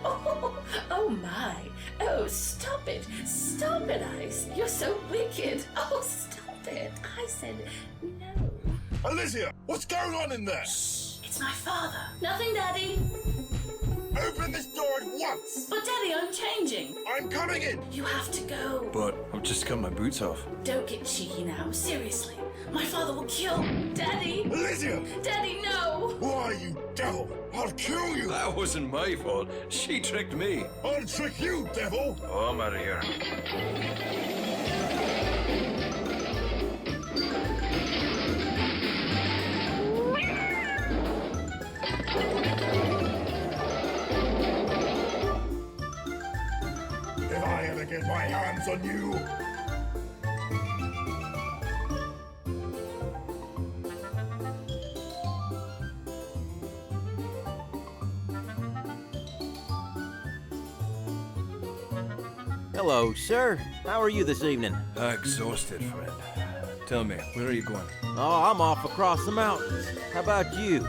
Oh my. Oh, stop it. Stop it, Ice. You're so wicked. Oh, stop it. I said no. Alicia, what's going on in there? Shh. It's my father. Nothing, Daddy. Open this door at once! But, Daddy, I'm changing. I'm coming in! You have to go. But I've just got my boots off. Don't get cheeky now. Seriously. My father will kill... Daddy! Alicia! Daddy, no! Why, you devil! I'll kill you! That wasn't my fault. She tricked me. I'll trick you, devil! Oh, I'm out of here. If I ever get my hands on you... Hello, sir. How are you this evening? Exhausted, friend. Tell me, where are you going? Oh, I'm off across the mountains. How about you?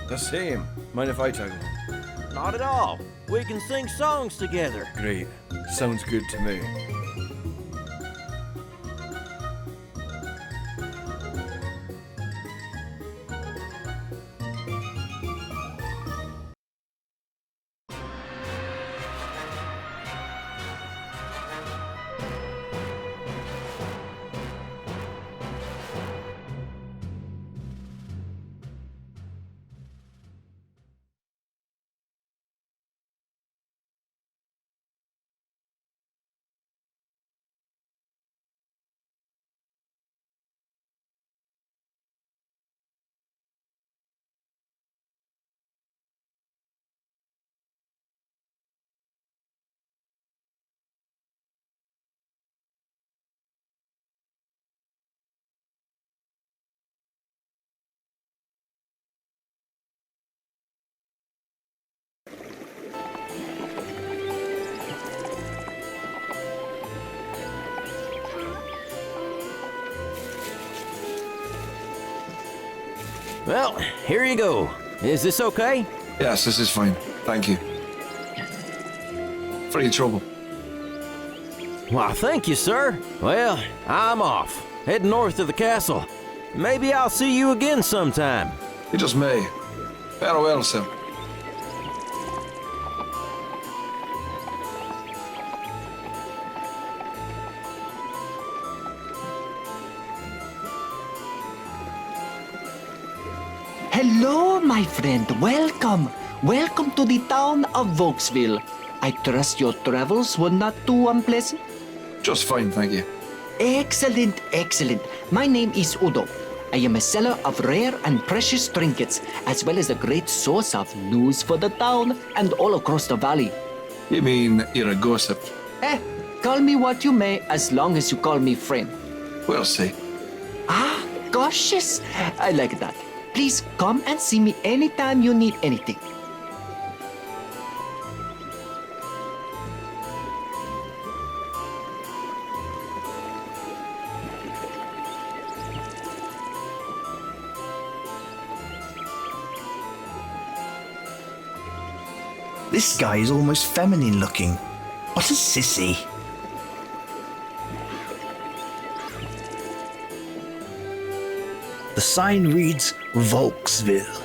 The same. Mind if I tag along? Not at all. We can sing songs together. Great. Sounds good to me. Well, here you go. Is this okay? Yes, this is fine. Thank you. For your trouble. Why, thank you, sir. Well, I'm off. Heading north of the castle. Maybe I'll see you again sometime. You just may. Farewell, sir. Hello, my friend. Welcome. Welcome to the town of Vokesville. I trust your travels were not too unpleasant? Just fine, thank you. Excellent, excellent. My name is Udo. I am a seller of rare and precious trinkets, as well as a great source of news for the town and all across the valley. You mean you're a gossip? Call me what you may, as long as you call me friend. We'll see. Ah, cautious. I like that. Please come and see me anytime you need anything. This guy is almost feminine looking. What a sissy. The sign reads Volksville.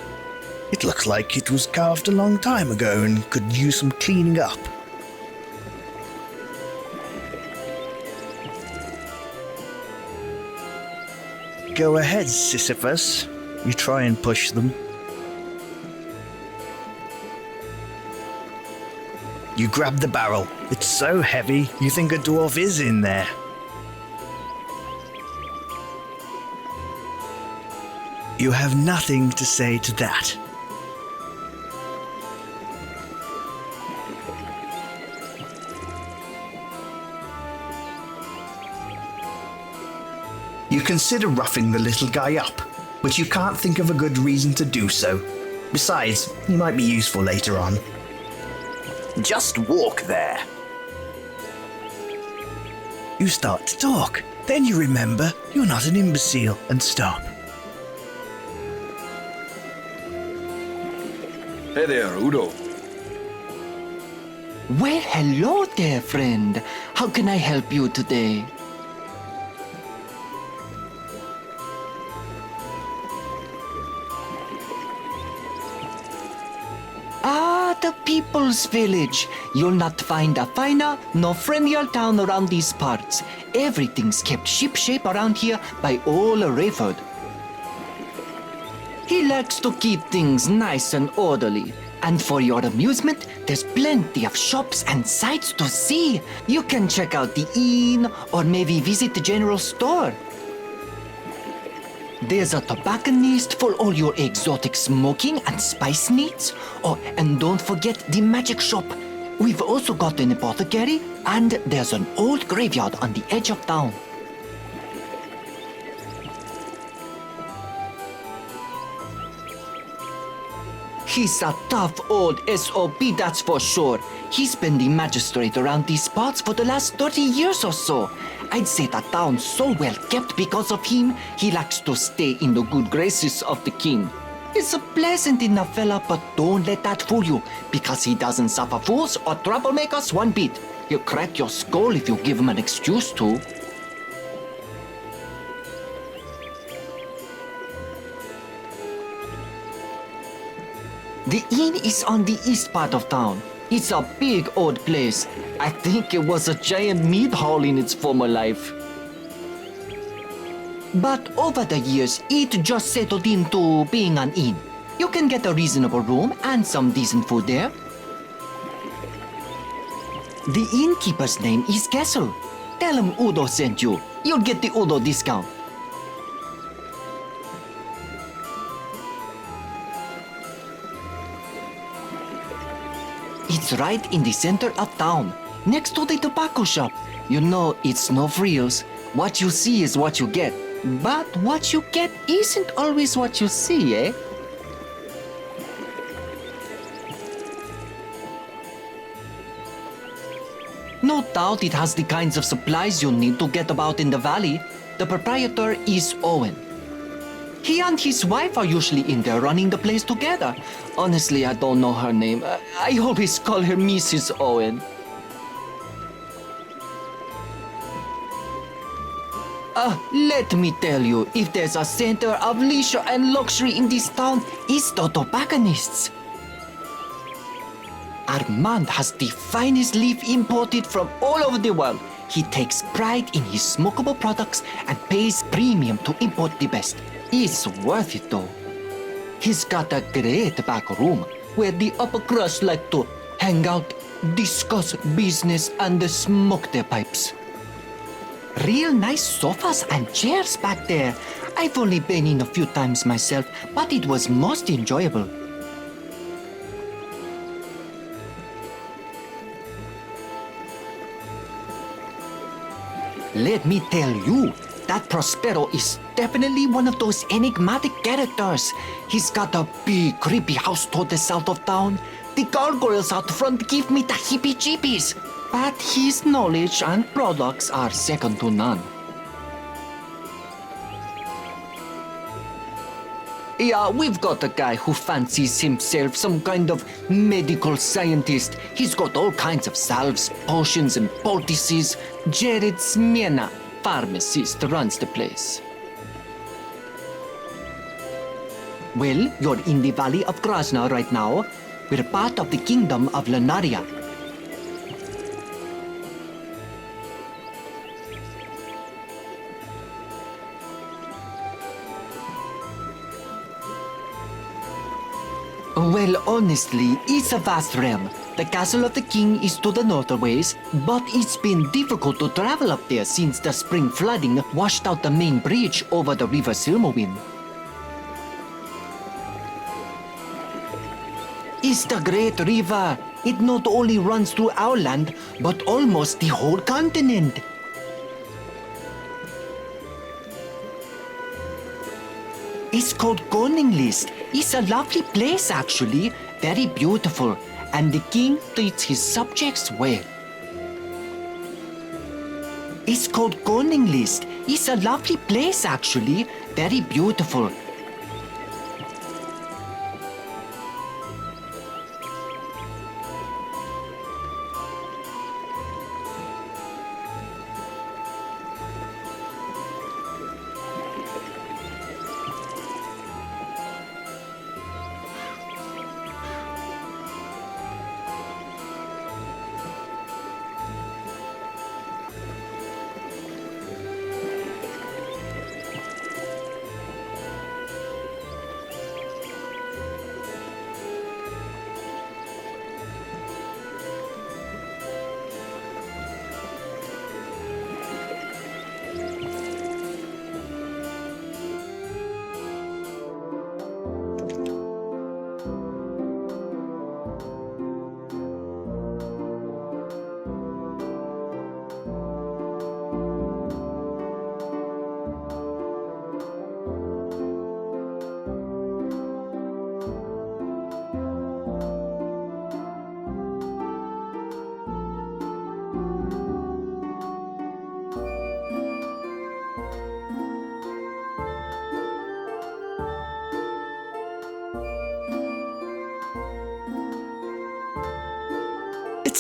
It looks like it was carved a long time ago and could use some cleaning up. Go ahead, Sisyphus. You try and push them. You grab the barrel. It's so heavy, you think a dwarf is in there. You have nothing to say to that. You consider roughing the little guy up, but you can't think of a good reason to do so. Besides, he might be useful later on. Just walk there. You start to talk. Then you remember you're not an imbecile and stop. Hey there, Udo. Well, hello there, friend. How can I help you today? Ah, the People's Village. You'll not find a finer nor friendlier town around these parts. Everything's kept shipshape around here by old Rayford. He likes to keep things nice and orderly. And for your amusement, there's plenty of shops and sights to see. You can check out the inn or maybe visit the general store. There's a tobacconist for all your exotic smoking and spice needs. Oh, and don't forget the magic shop. We've also got an apothecary, and there's an old graveyard on the edge of town. He's a tough old SOB, that's for sure. He's been the magistrate around these parts for the last 30 years or so. I'd say the town's so well kept because of him, he likes to stay in the good graces of the king. He's a pleasant enough fella, but don't let that fool you, because he doesn't suffer fools or troublemakers one bit. He'll crack your skull if you give him an excuse to. The inn is on the east part of town. It's a big old place. I think it was a giant meat hall in its former life. But over the years, it just settled into being an inn. You can get a reasonable room and some decent food there. The innkeeper's name is Kessel. Tell him Udo sent you. You'll get the Udo discount. It's right in the center of town, next to the tobacco shop. You know, it's no frills. What you see is what you get. But what you get isn't always what you see, eh? No doubt it has the kinds of supplies you need to get about in the valley. The proprietor is Owen. He and his wife are usually in there running the place together. Honestly, I don't know her name. I always call her Mrs. Owen. Let me tell you, if there's a center of leisure and luxury in this town, it's the tobacconists. Armand has the finest leaf imported from all over the world. He takes pride in his smokable products and pays premium to import the best. It's worth it though. He's got a great back room where the upper crust like to hang out, discuss business, and smoke their pipes. Real nice sofas and chairs back there. I've only been in a few times myself, but it was most enjoyable. Let me tell you, that Prospero is definitely one of those enigmatic characters. He's got a big, creepy house toward the south of town. The gargoyles out front give me the heebie-jeebies. But his knowledge and products are second to none. Yeah, we've got a guy who fancies himself some kind of medical scientist. He's got all kinds of salves, potions, and poultices. Jared Smyrna, pharmacist, runs the place. Well, you're in the Valley of Krasna right now. We're part of the Kingdom of Lunaria. Well, honestly, it's a vast realm. The castle of the king is to the northways, but it's been difficult to travel up there since the spring flooding washed out the main bridge over the river Silmowin. It's the great river. It not only runs through our land, but almost the whole continent. It's called Koninglyst. It's a lovely place, actually. Very beautiful. And the king treats his subjects well. It's called Koninglyst. It's a lovely place, actually. Very beautiful.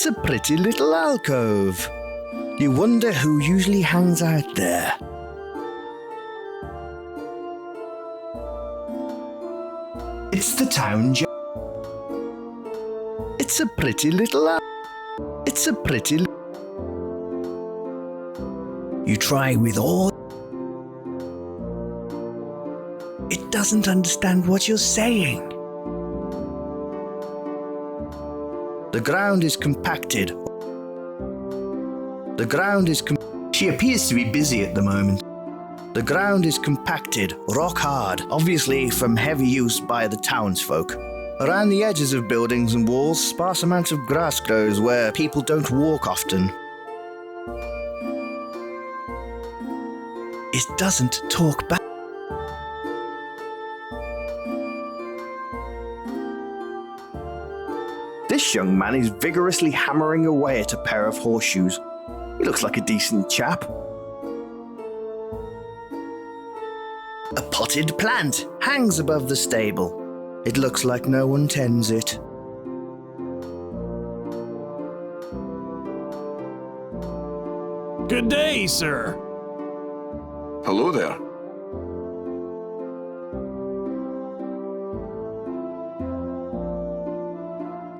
It's a pretty little alcove. You wonder who usually hangs out there. It's the town It's a pretty little It's a pretty You try with all It doesn't understand what you're saying. The ground is compacted. She appears to be busy at the moment. The ground is compacted, rock hard, obviously from heavy use by the townsfolk. Around the edges of buildings and walls, sparse amounts of grass grows where people don't walk often. It doesn't talk back. This young man is vigorously hammering away at a pair of horseshoes. He looks like a decent chap. A potted plant hangs above the stable. It looks like no one tends it. Good day, sir. Hello there.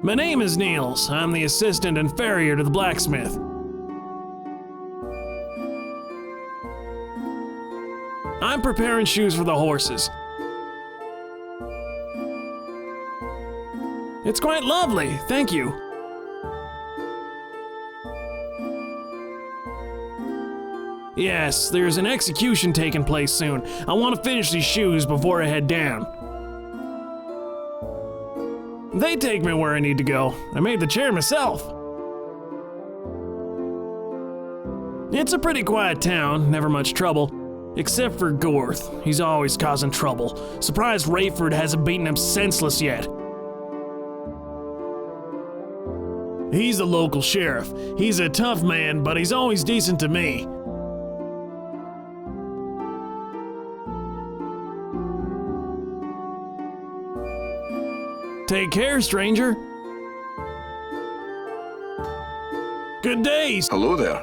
My name is Niels. I'm the assistant and farrier to the blacksmith. I'm preparing shoes for the horses. It's quite lovely, thank you. Yes, there's an execution taking place soon. I want to finish these shoes before I head down. They take me where I need to go. I made the chair myself. It's a pretty quiet town, never much trouble. Except for Gorth. He's always causing trouble. Surprised Rayford hasn't beaten him senseless yet. He's the local sheriff. He's a tough man, but he's always decent to me. Take care, stranger. Good day. Hello there.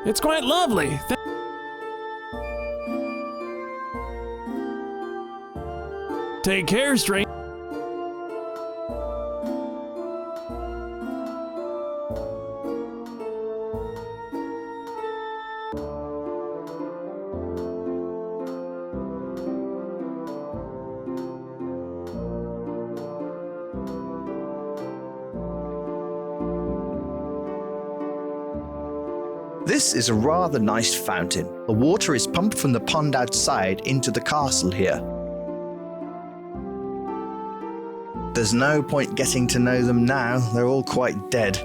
It's quite lovely. Take care, stranger. This is a rather nice fountain. The water is pumped from the pond outside into the castle here. There's no point getting to know them now, they're all quite dead.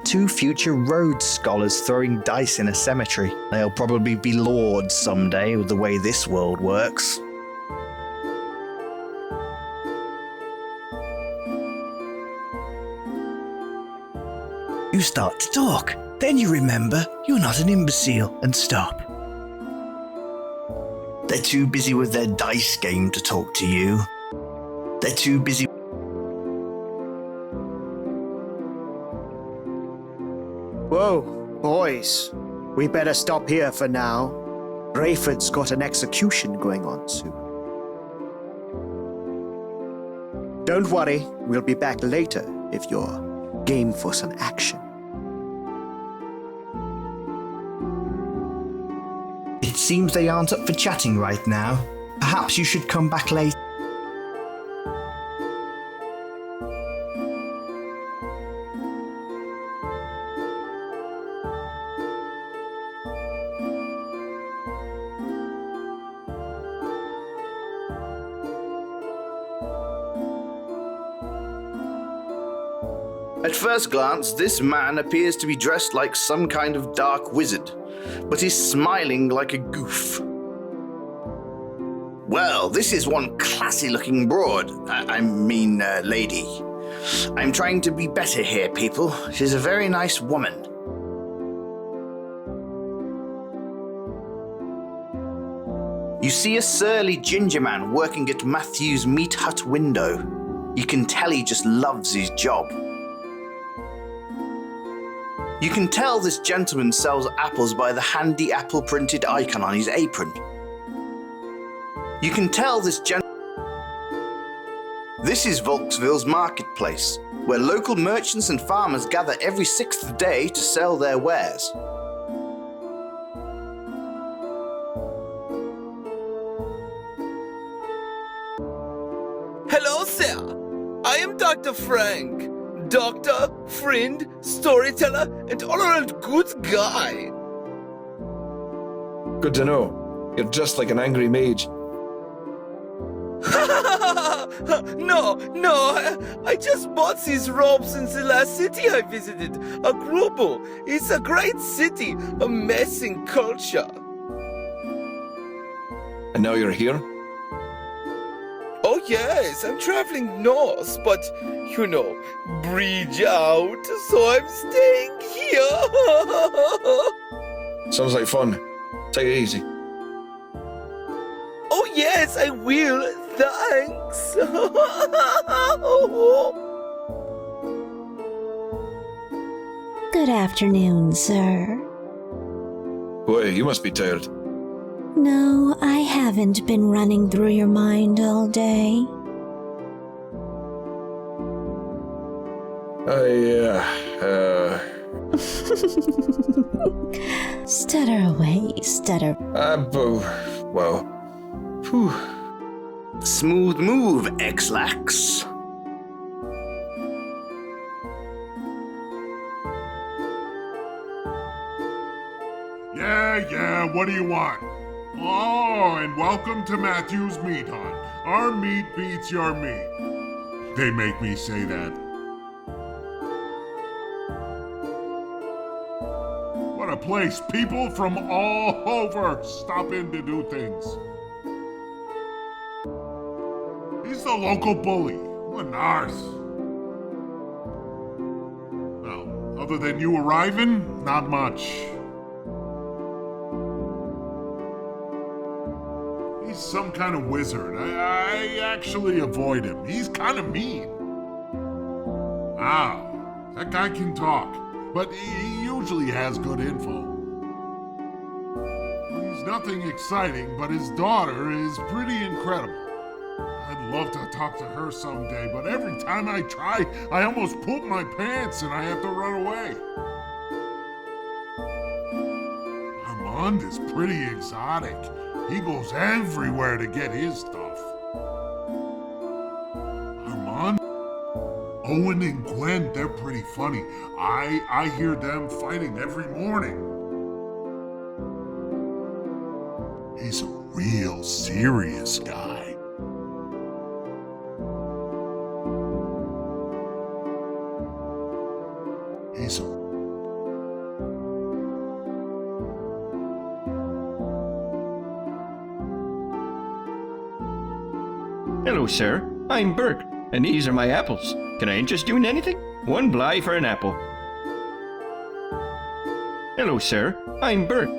Two future Rhodes scholars throwing dice in a cemetery. They'll probably be lords someday with the way this world works. You start to talk. Then you remember you're not an imbecile and stop. They're too busy with their dice game to talk to you. They're too busy. Whoa, boys. We better stop here for now. Rayford's got an execution going on soon. Don't worry, we'll be back later if you're game for some action. It seems they aren't up for chatting right now. Perhaps you should come back later. At first glance, this man appears to be dressed like some kind of dark wizard, but he's smiling like a goof. Well, this is one classy-looking broad. I mean, lady. I'm trying to be better here, people. She's a very nice woman. You see a surly ginger man working at Matthew's meat hut window. You can tell he just loves his job. You can tell this gentleman sells apples by the handy apple printed icon on his apron. You can tell this This is Volksville's marketplace, where local merchants and farmers gather every 6th day to sell their wares. Hello, sir. I am Dr. Frank. Doctor, friend, storyteller, and all-around good guy. Good to know. You're just like an angry mage. No, I just bought these robes in the last city I visited, Agrubo. It's a great city, amazing culture. And now you're here? Oh yes, I'm traveling north, but, bridge out, so I'm staying here. Sounds like fun. Take it easy. Oh yes, I will. Thanks. Good afternoon, sir. Boy, you must be tired. No, I haven't been running through your mind all day. Stutter away, stutter. Well. Whew. Smooth move, X-Lax. Yeah, what do you want? Oh, and welcome to Matthew's Meat Hunt. Our meat beats your meat. They make me say that. What a place. People from all over stop in to do things. He's the local bully. What an arse. Well, other than you arriving, not much. He's some kind of wizard. I actually avoid him. He's kind of mean. Wow, that guy can talk, but he usually has good info. He's nothing exciting, but his daughter is pretty incredible. I'd love to talk to her someday, but every time I try, I almost poop my pants and I have to run away. Armand is pretty exotic. He goes everywhere to get his stuff. Armand, Owen and Gwen, they're pretty funny. I hear them fighting every morning. He's a real serious guy. He's a Hello, sir. I'm Burke, and these are my apples. Can I interest you in anything? One bly for an apple. Hello, sir. I'm Burke.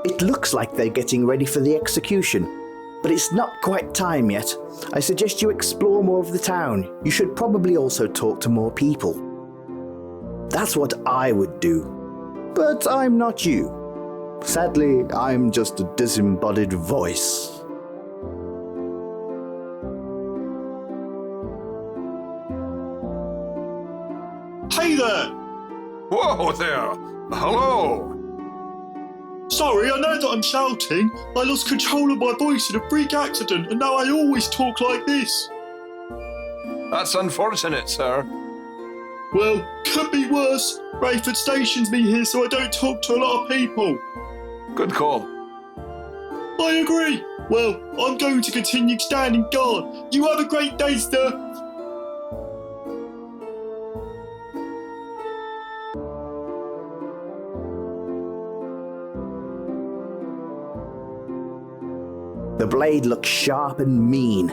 It looks like they're getting ready for the execution, but it's not quite time yet. I suggest you explore more of the town. You should probably also talk to more people. That's what I would do. But I'm not you. Sadly, I'm just a disembodied voice. Hey there! Whoa there! Hello! Sorry, I know that I'm shouting. I lost control of my voice in a freak accident, and now I always talk like this. That's unfortunate, sir. Well, could be worse. Rayford stations me here so I don't talk to a lot of people. Good call. I agree. Well, I'm going to continue standing guard. You have a great day, sir. The blade looks sharp and mean.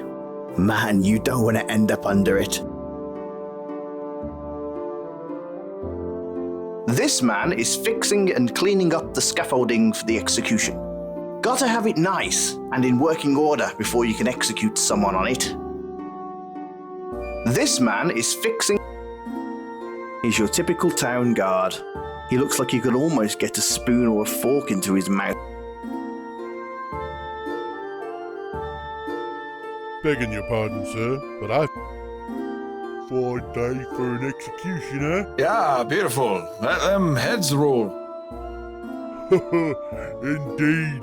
Man, you don't want to end up under it. This man is fixing and cleaning up the scaffolding for the execution. Gotta have it nice and in working order before you can execute someone on it. This man is fixing... He's your typical town guard. He looks like you could almost get a spoon or a fork into his mouth. Begging your pardon, sir, but I... Fine day for an execution, eh? Yeah, beautiful. Let them heads roll. Indeed.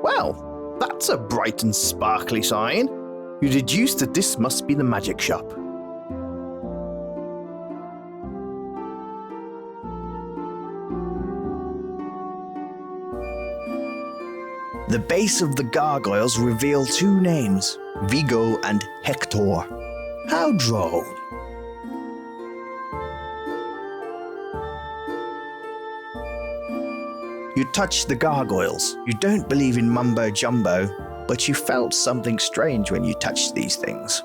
Well, that's a bright and sparkly sign. You deduce that this must be the magic shop. The base of the gargoyles reveal two names, Vigo and Hector. How droll. You touch the gargoyles. You don't believe in mumbo jumbo, but you felt something strange when you touched these things.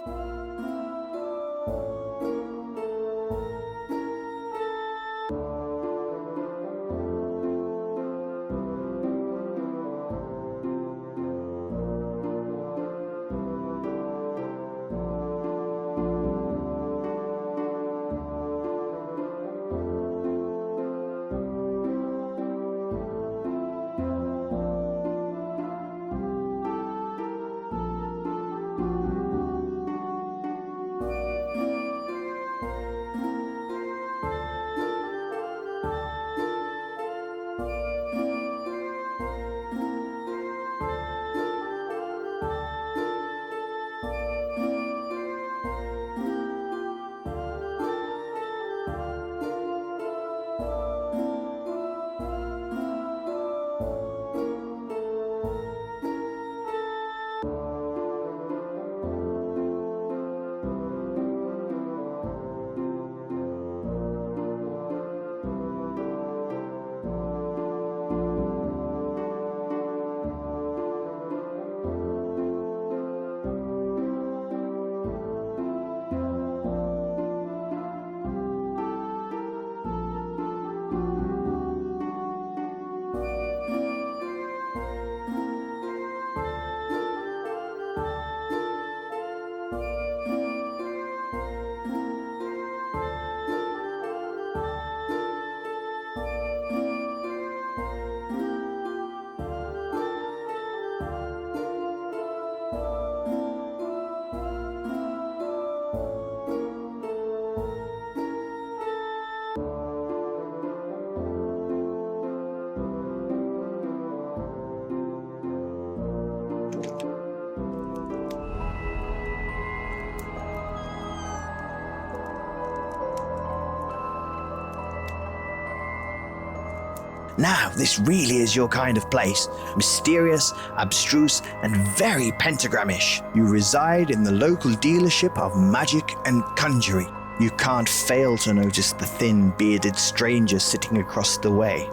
Now, this really is your kind of place. Mysterious, abstruse, and very pentagramish. You reside in the local dealership of magic and conjuring. You can't fail to notice the thin, bearded stranger sitting across the way.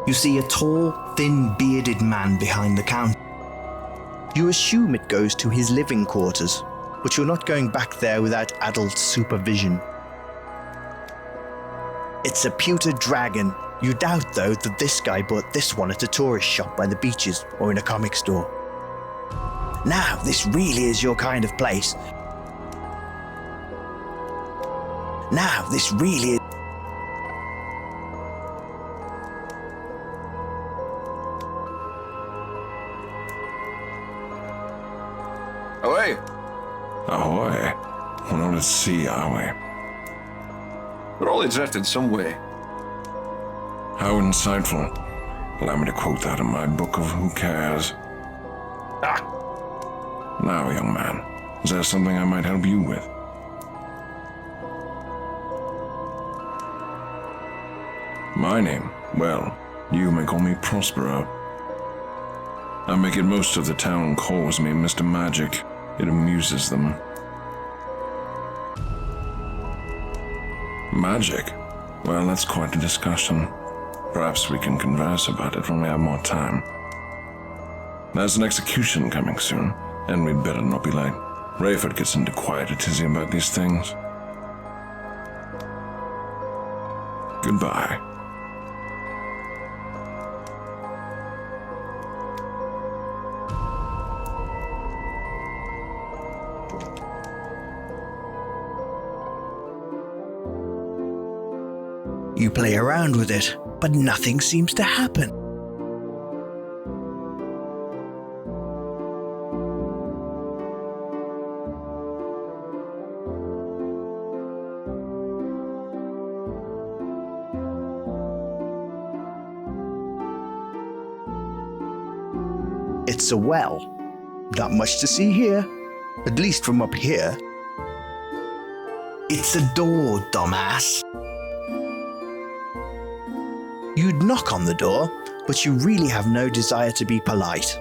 You see a tall, thin, bearded man behind the counter. You assume it goes to his living quarters, but you're not going back there without adult supervision. It's a pewter dragon. You doubt, though, that this guy bought this one at a tourist shop by the beaches or in a comic store. Now, this really is your kind of place. Now, this really is... Away! Ahoy. We're not at sea, are we? We're all adrift some way. How insightful. Allow me to quote that in my book of Who Cares. Ah! Now, young man, is there something I might help you with? My name? Well, you may call me Prospero. I make it most of the town calls me Mr. Magic. It amuses them. Magic? Well, that's quite a discussion. Perhaps we can converse about it when we have more time. There's an execution coming soon, and we'd better not be late. Rayford gets into quite a tizzy about these things. Goodbye. You play around with it, but nothing seems to happen. It's a well. Not much to see here, at least from up here. It's a door, dumbass. You'd knock on the door, but you really have no desire to be polite.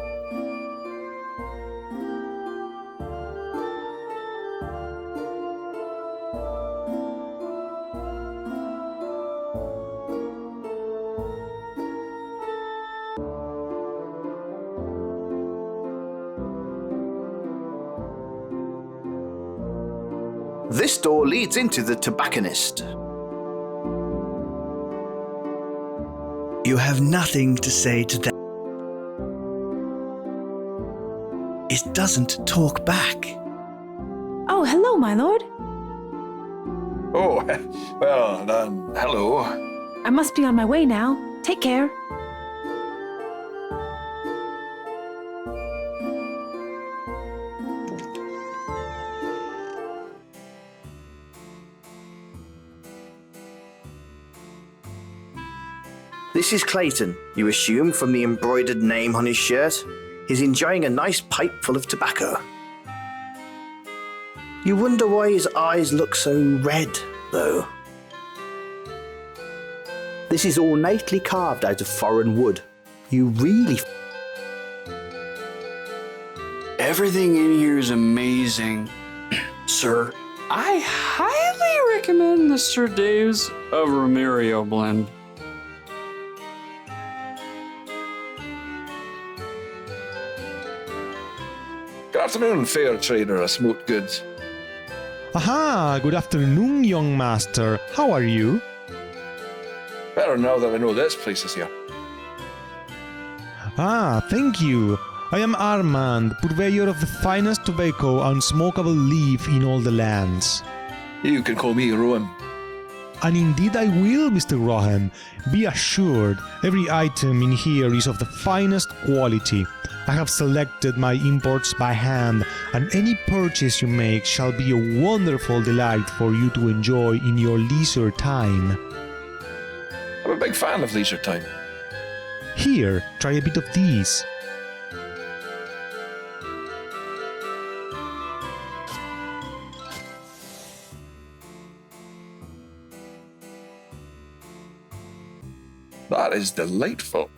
This door leads into the tobacconist. You have nothing to say to that. It doesn't talk back. Oh, hello, my lord. Oh, well, hello. I must be on my way now. Take care. This is Clayton, you assume from the embroidered name on his shirt. He's enjoying a nice pipe full of tobacco. You wonder why his eyes look so red, though. This is ornately carved out of foreign wood. You really... Everything in here is amazing, sir. I highly recommend the Sir Dave's of Romerio blend. Good afternoon, fair trader of smoked goods. Aha, good afternoon, young master. How are you? Better now that I know this place is here. Ah, thank you. I am Armand, purveyor of the finest tobacco and smokable leaf in all the lands. You can call me Rowan. And indeed I will, Mr. Rohan. Be assured, every item in here is of the finest quality. I have selected my imports by hand, and any purchase you make shall be a wonderful delight for you to enjoy in your leisure time. I'm a big fan of leisure time. Here, try a bit of these. That is delightful.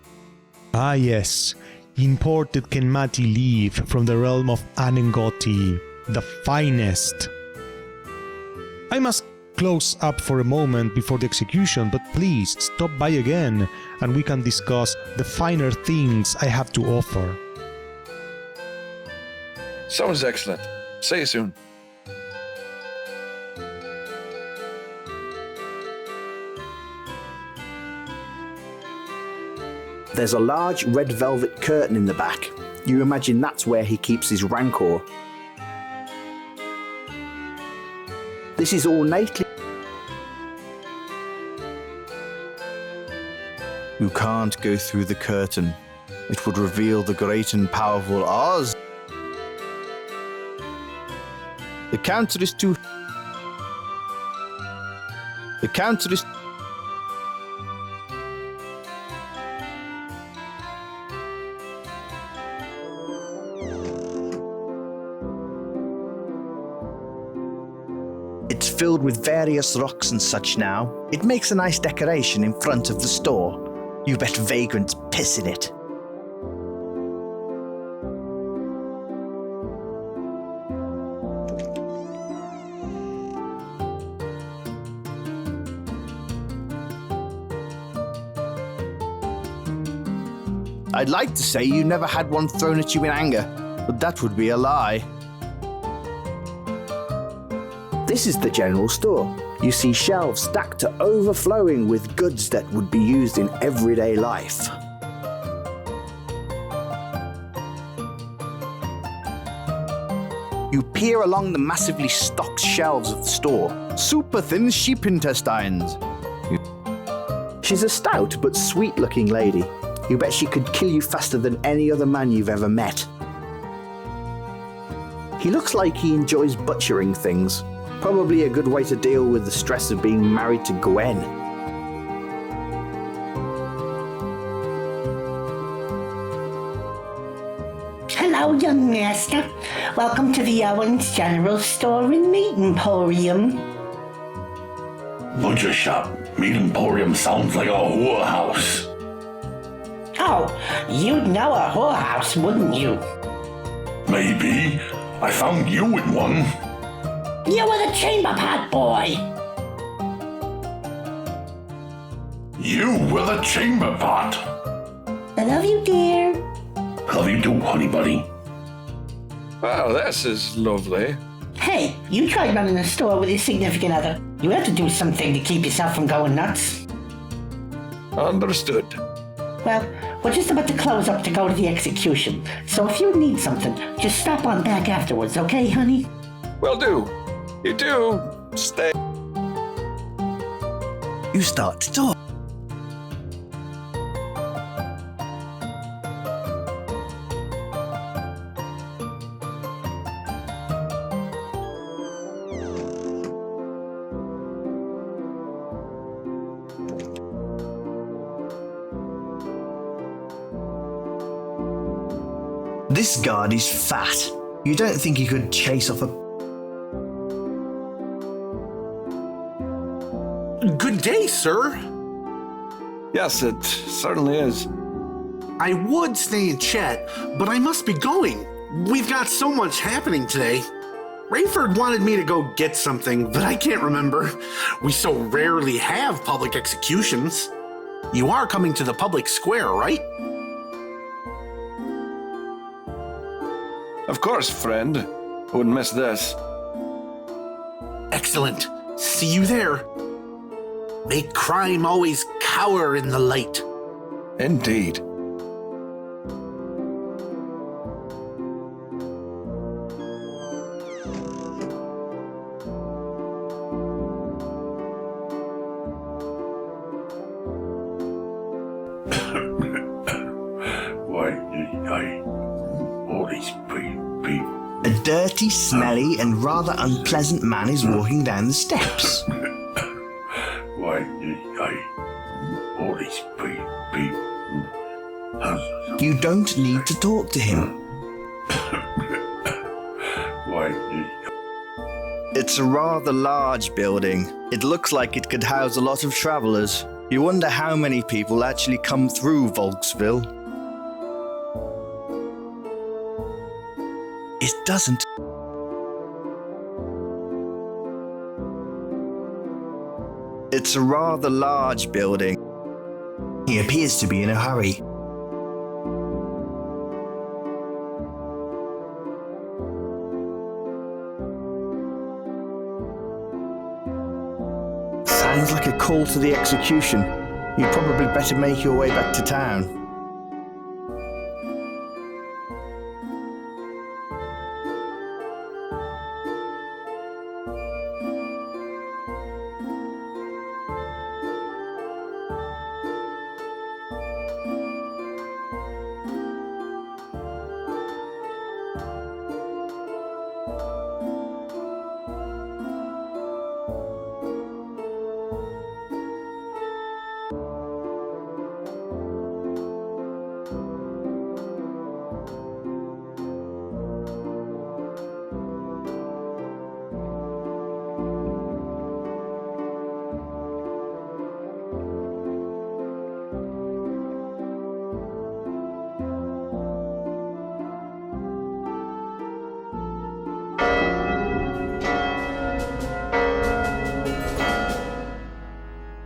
Ah yes, imported Kenmati leaf from the realm of Anengoti, the finest. I must close up for a moment before the execution, but please stop by again and we can discuss the finer things I have to offer. Sounds excellent. See you soon. There's a large red velvet curtain in the back. You imagine that's where he keeps his rancor. This is ornately... You can't go through the curtain. It would reveal the great and powerful Oz. The counter is too... The counter is... It's filled with various rocks and such now. It makes a nice decoration in front of the store. You bet vagrants piss in it. I'd like to say you never had one thrown at you in anger, but that would be a lie. This is the general store. You see shelves stacked to overflowing with goods that would be used in everyday life. You peer along the massively stocked shelves of the store. Super thin sheep intestines. She's a stout but sweet-looking lady. You bet she could kill you faster than any other man you've ever met. He looks like he enjoys butchering things. Probably a good way to deal with the stress of being married to Gwen. Hello, young master. Welcome to the Owens General Store and Meat Emporium. Butcher shop. Meat Emporium sounds like a whorehouse. Oh, you'd know a whorehouse, wouldn't you? Maybe. I found you in one. You were the chamber pot boy. You were the chamber pot. I love you, dear. Love you too, honey buddy. Wow, this is lovely. Hey, you tried running a store with your significant other. You have to do something to keep yourself from going nuts. Understood. Well, we're just about to close up to go to the execution. So if you need something, just stop on back afterwards, okay, honey? Will do. You do. Stay. You start to talk. This guard is fat. You don't think he could chase off a... Good day, sir. Yes, it certainly is. I would stay and chat, but I must be going. We've got so much happening today. Rayford wanted me to go get something, but I can't remember. We so rarely have public executions. You are coming to the public square, right? Of course, friend. Wouldn't miss this. Excellent. See you there. Make crime always cower in the light. Indeed. A dirty, smelly, and rather unpleasant man is walking down the steps. You don't need to talk to him. It's a rather large building. It looks like it could house a lot of travelers. You wonder how many people actually come through Volksville. It doesn't. It's a rather large building. He appears to be in a hurry. Sounds like a call to the execution. You'd probably better make your way back to town.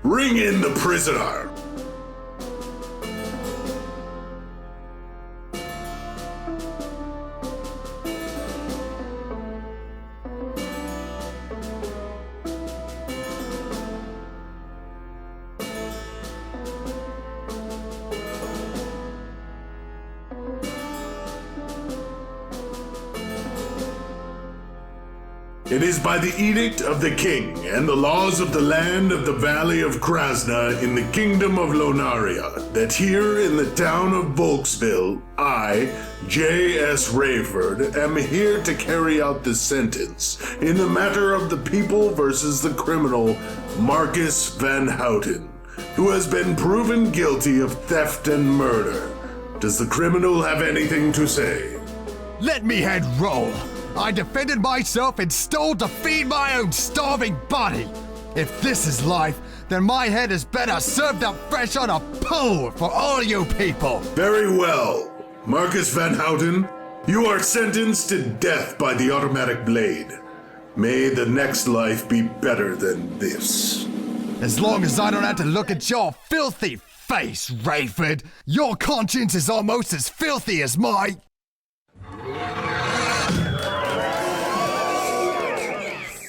Bring in the prisoner. It is by the edict of the king and the laws of the land of the valley of Krasna in the kingdom of Lonaria that here in the town of Volksville, I, J.S. Rayford, am here to carry out the sentence in the matter of the people versus the criminal Marcus Van Houten, who has been proven guilty of theft and murder. Does the criminal have anything to say? Let me head roll. I defended myself and stole to feed my own starving body. If this is life, then my head is better served up fresh on a pole for all you people. Very well. Marcus Van Houten, you are sentenced to death by the automatic blade. May the next life be better than this. As long as I don't have to look at your filthy face, Rayford, your conscience is almost as filthy as my...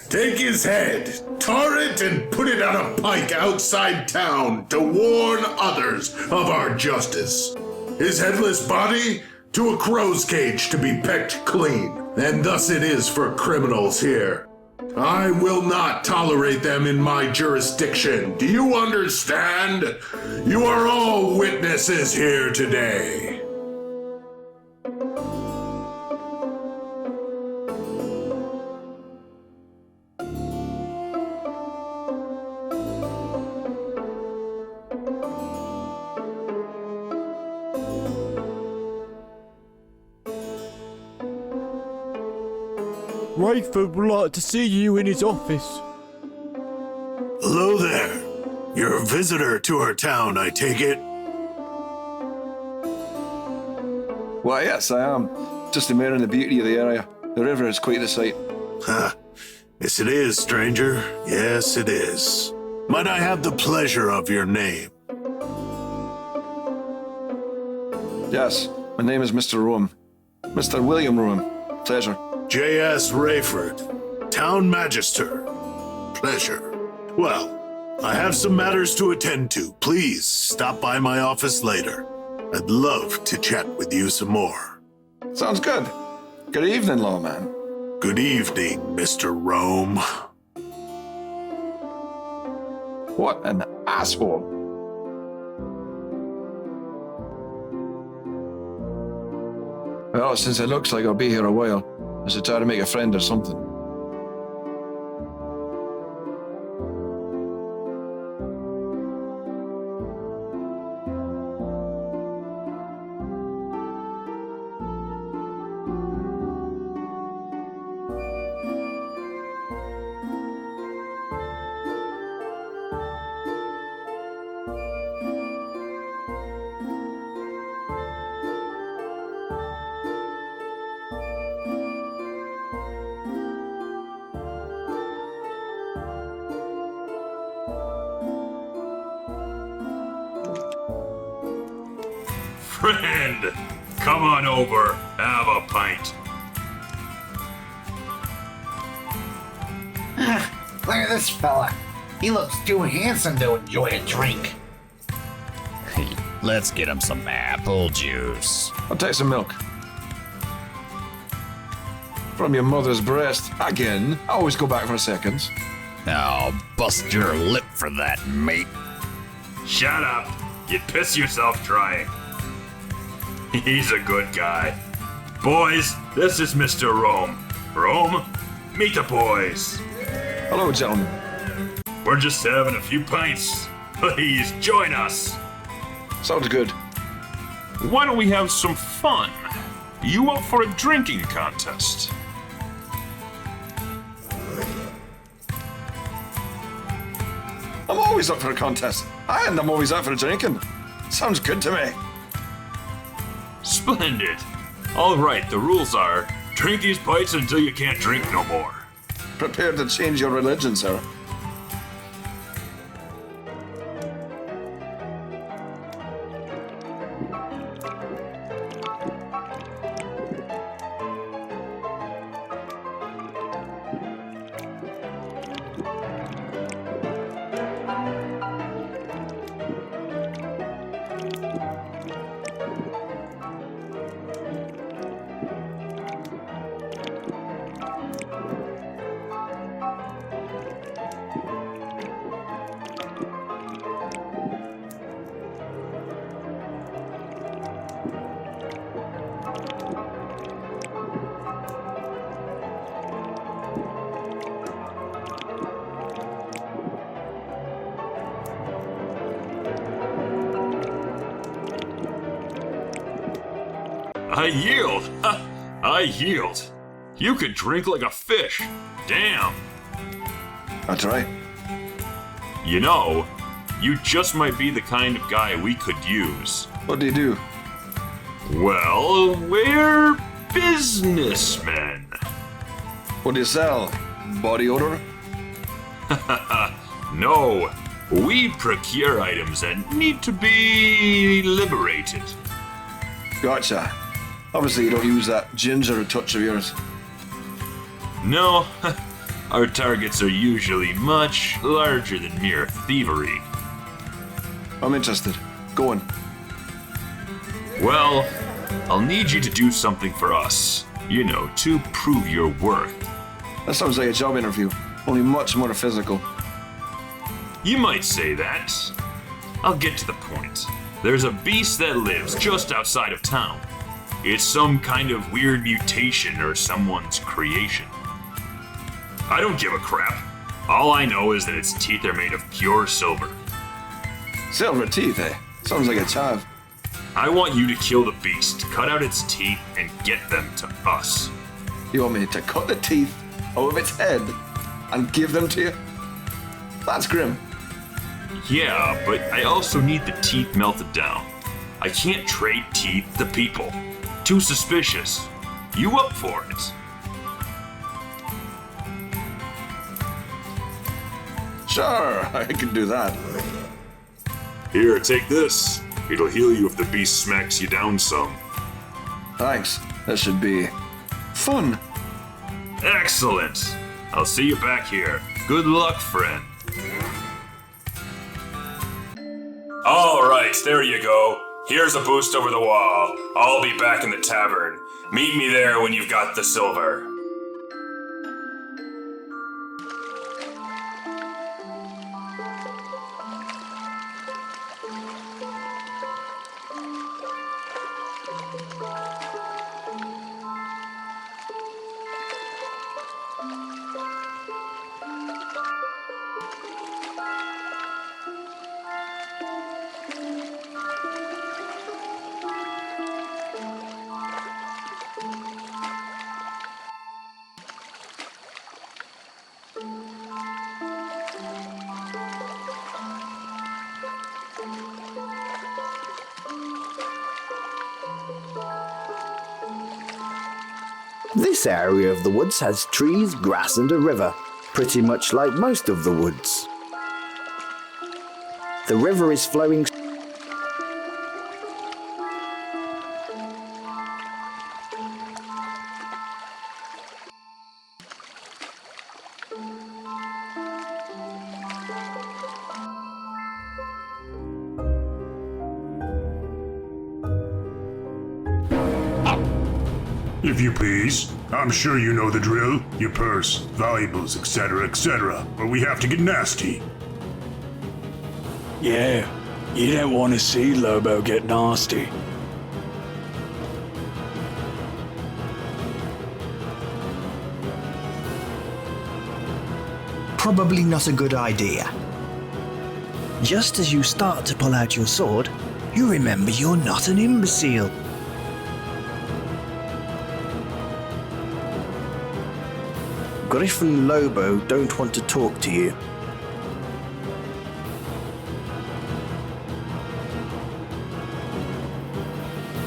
Take his head, tar it, and put it on a pike outside town to warn others of our justice. His headless body to a crow's cage to be pecked clean, and thus it is for criminals here. I will not tolerate them in my jurisdiction. Do you understand? You are all witnesses here today. Rayford would like to see you in his office. Hello there. You're a visitor to our town, I take it? Why, yes, I am. Just admiring the beauty of the area. The river is quite a sight. Yes, it is, stranger. Yes, it is. Might I have the pleasure of your name? Yes, my name is Mr. Rome. Mr. William Rome. Pleasure. J.S. Rayford, Town Magister. Pleasure. Well, I have some matters to attend to. Please stop by my office later. I'd love to chat with you some more. Sounds good. Good evening, lawman. Good evening, Mr. Rome. What an asshole. Well, since it looks like I'll be here a while, I should try to make a friend or something. Friend, come on over, have a pint. Look at this fella. He looks too handsome to enjoy a drink. Let's get him some apple juice. I'll take some milk. From your mother's breast. Again, I always go back for seconds. Now, bust your lip for that, mate. Shut up. You'd piss yourself trying. He's a good guy. Boys, this is Mr. Rome. Rome, meet the boys. Hello, gentlemen. We're just having a few pints. Please join us. Sounds good. Why don't we have some fun? You up for a drinking contest? I'm always up for a contest. And I'm always up for drinking. Sounds good to me. Splendid. All right, the rules are, drink these pints until you can't drink no more. Prepared to change your religion, sir. I yield. I yield. You could drink like a fish. Damn. That's right. You know, you just might be the kind of guy we could use. What do you do? Well, we're businessmen. What do you sell? Body odor? No, we procure items that need to be liberated. Gotcha. Obviously you don't use that ginger touch of yours. No, our targets are usually much larger than mere thievery. I'm interested. Go on. Well, I'll need you to do something for us. You know, to prove your worth. That sounds like a job interview, only much more physical. You might say that. I'll get to the point. There's a beast that lives just outside of town. It's some kind of weird mutation or someone's creation. I don't give a crap. All I know is that its teeth are made of pure silver. Silver teeth, eh? Sounds like a chav. I want you to kill the beast, cut out its teeth, and get them to us. You want me to cut the teeth out of its head and give them to you? That's grim. Yeah, but I also need the teeth melted down. I can't trade teeth to people. Too suspicious. You up for it? Sure, I can do that. Here, take this. It'll heal you if the beast smacks you down some. Thanks. That should be fun. Excellent. I'll see you back here. Good luck, friend. All right, there you go. Here's a boost over the wall. I'll be back in the tavern. Meet me there when you've got the silver. This area of the woods has trees, grass, and a river, pretty much like most of the woods. The river is flowing. If you please, I'm sure you know the drill. Your purse, valuables, etc., etc. But we have to get nasty. Yeah, you don't want to see Lobo get nasty. Probably not a good idea. Just as you start to pull out your sword, you remember you're not an imbecile. Griffin and Lobo don't want to talk to you.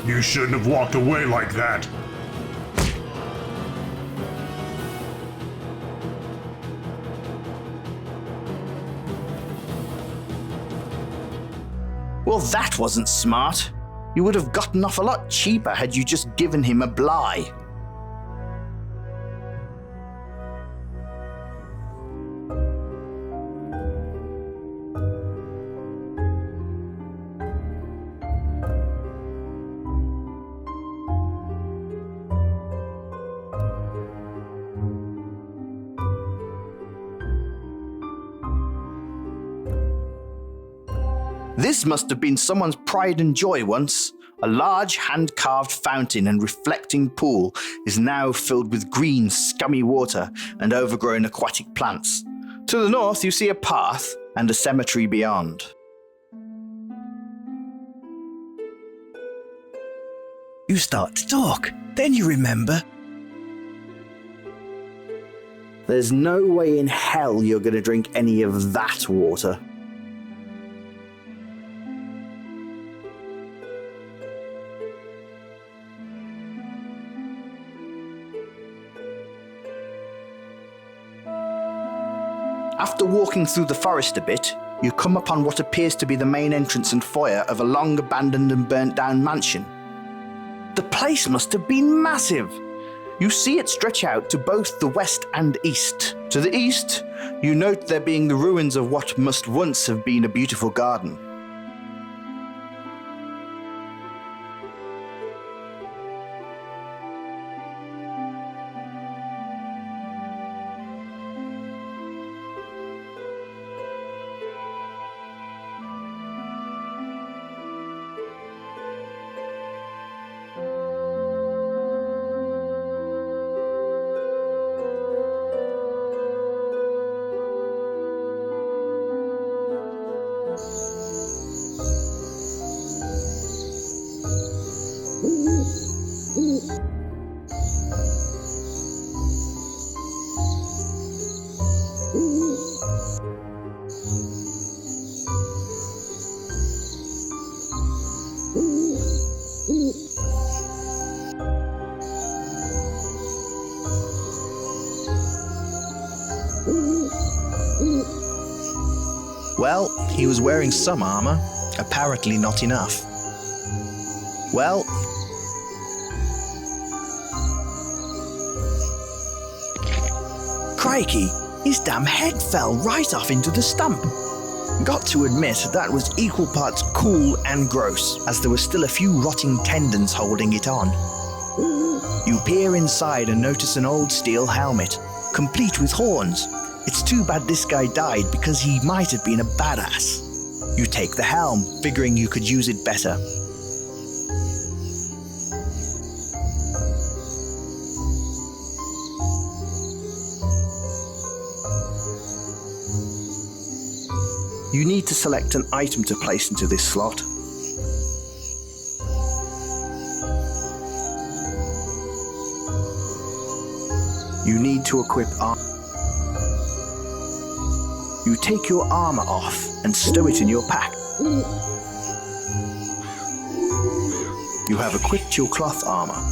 You shouldn't have walked away like that. Well, that wasn't smart. You would have gotten off a lot cheaper had you just given him a bligh. This must have been someone's pride and joy once. A large hand-carved fountain and reflecting pool is now filled with green, scummy water and overgrown aquatic plants. To the north, you see a path and a cemetery beyond. You start to talk, then you remember. There's no way in hell you're going to drink any of that water. After walking through the forest a bit, you come upon what appears to be the main entrance and foyer of a long abandoned and burnt down mansion. The place must have been massive. You see it stretch out to both the west and east. To the east, you note there being the ruins of what must once have been a beautiful garden. Well, he was wearing some armor, apparently not enough. Well, crikey, his damn head fell right off into the stump. Got to admit, that was equal parts cool and gross, as there were still a few rotting tendons holding it on. You peer inside and notice an old steel helmet, complete with horns. It's too bad this guy died because he might have been a badass. You take the helm, figuring you could use it better. You need to select an item to place into this slot. You need to equip armor. You take your armor off and stow it in your pack. You have equipped your cloth armor.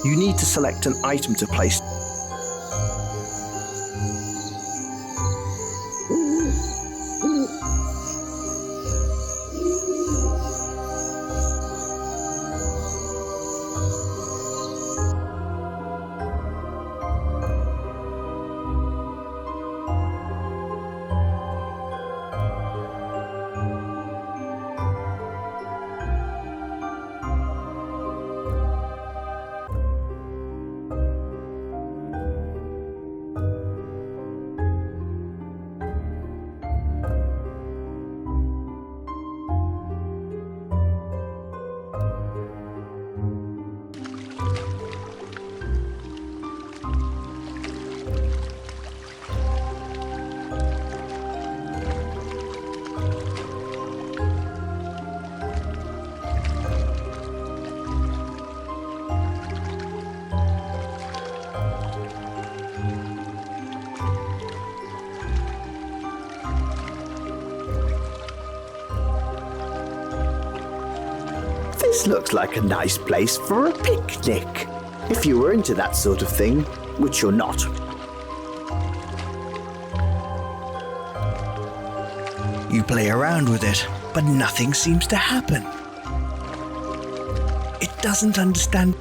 You need to select an item to place. This looks like a nice place for a picnic, if you were into that sort of thing, which you're not. You play around with it, but nothing seems to happen. It doesn't understand.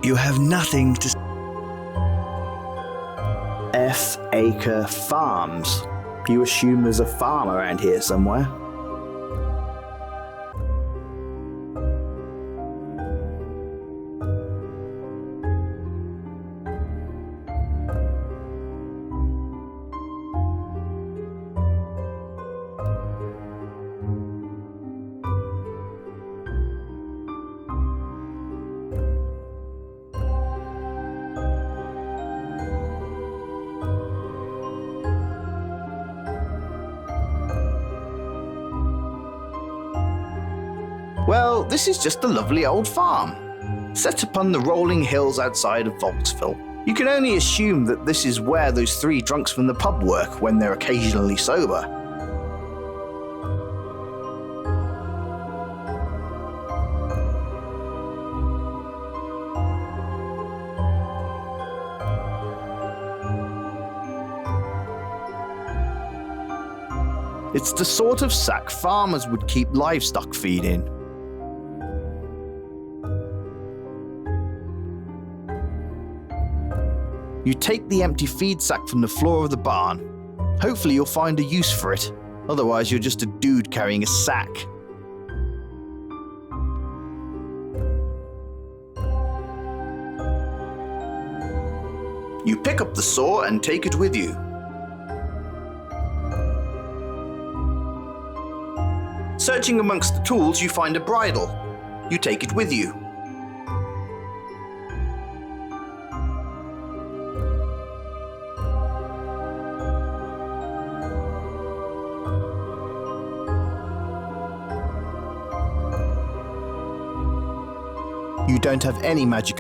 You have nothing to... F. Acre Farms. You assume there's a farm around here somewhere? Well, this is just a lovely old farm, set upon the rolling hills outside of Volksville. You can only assume that this is where those three drunks from the pub work when they're occasionally sober. It's the sort of sack farmers would keep livestock feed in. You take the empty feed sack from the floor of the barn. Hopefully you'll find a use for it. Otherwise you're just a dude carrying a sack. You pick up the saw and take it with you. Searching amongst the tools, you find a bridle. You take it with you. You don't have any magic.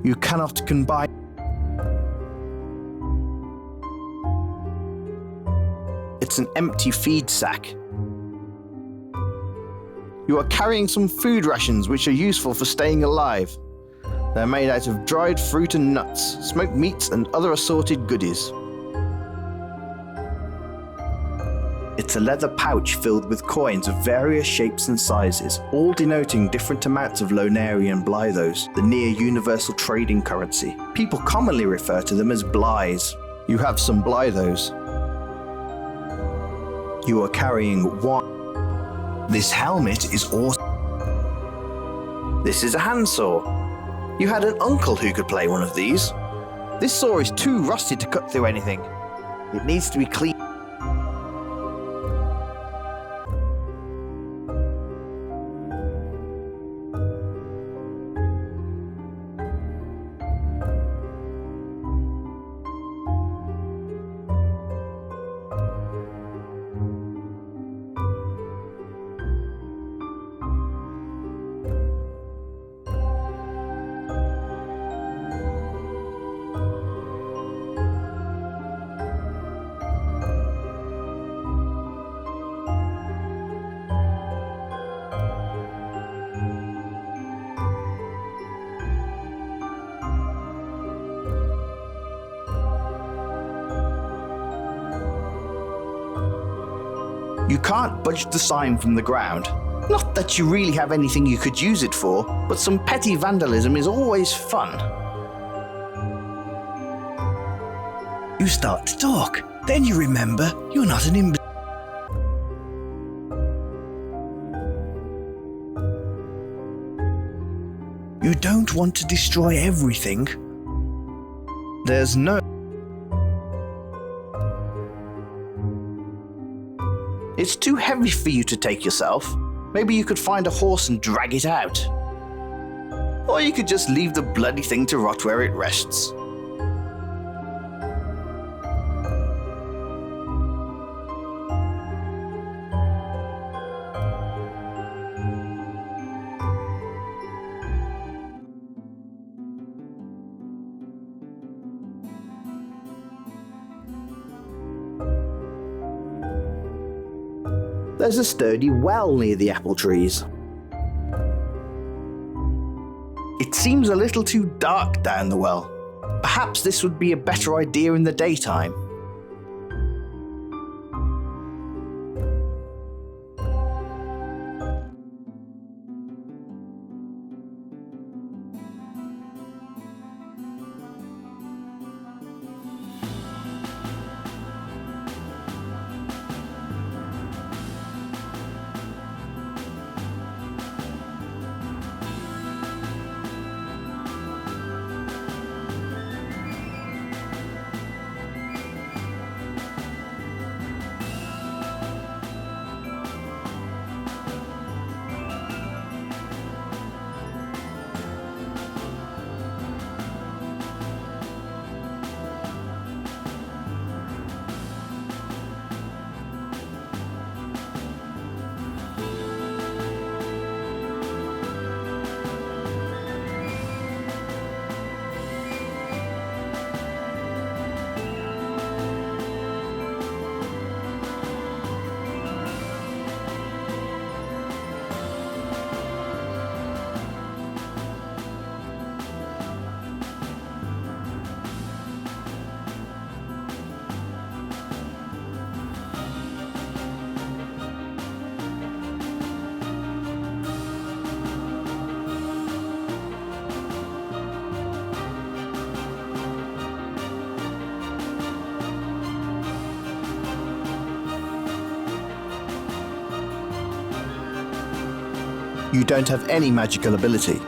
You cannot combine. It's an empty feed sack. You are carrying some food rations which are useful for staying alive. They're made out of dried fruit and nuts, smoked meats and other assorted goodies. It's a leather pouch filled with coins of various shapes and sizes, all denoting different amounts of Lonarian Blythos, the near-universal trading currency. People commonly refer to them as Blyes. You have some Blythos. You are carrying one. This helmet is awesome. This is a handsaw. You had an uncle who could play one of these. This saw is too rusty to cut through anything. It needs to be cleaned. You can't budge the sign from the ground. Not that you really have anything you could use it for, but some petty vandalism is always fun. You start to talk, then you remember you're not an imbecile. don't want to destroy everything. There's no... It's too heavy for you to take yourself. Maybe you could find a horse and drag it out. Or you could just leave the bloody thing to rot where it rests. There's a sturdy well near the apple trees. It seems a little too dark down the well. Perhaps this would be a better idea in the daytime. You don't have any magical ability.